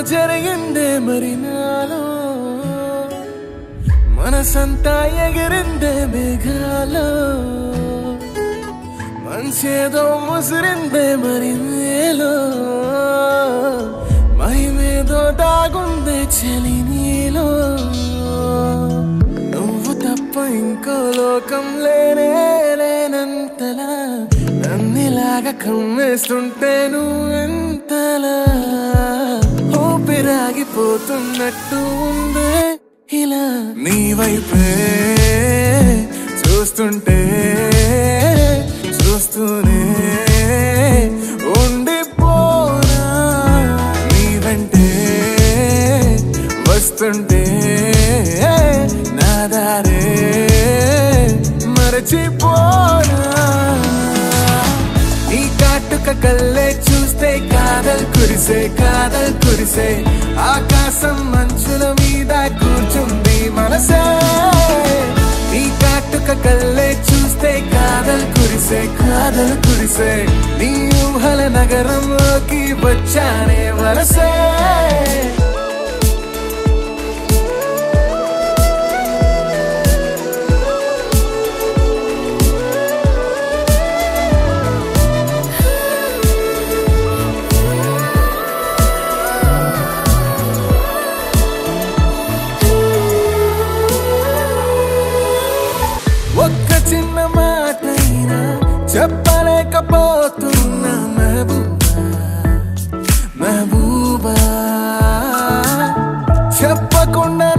జరిగిందే మరి నాలో మనసంతా ఎగిరిందే మేఘాలో మనసేదో ముసిరిందే మరి నేలో మహిమేదో దాగుందే చలి నీలో నువ్వు తప్ప ఇంకో లోకం లేనే లేనంతలా నన్నిలాగా కమ్మేస్తుంటే నువ్వెంతలా ఊపిరాగిపోతున్నట్టు ఉందే ఇలా నీ వైపే చూస్తుంటే చూస్తూనే ఉండిపోనా నీ వెంటే వస్తుంటే నా దారే మరచిపోనా నీ కాటుక కళ్ళే చూస్తే కాదల్ కురిసే ఆకాశం మంచుల మీద కూర్చుంది మనసే నీ కాటుక కళ్ళే చూస్తే కాదల్ కురిసే నీ ఊహల నగరంలోకి వచ్చానే వరసే ఒక్క చిన్న మాటైనా చెప్పలేకపోతున్నా మెహబూబా చెప్పకుండా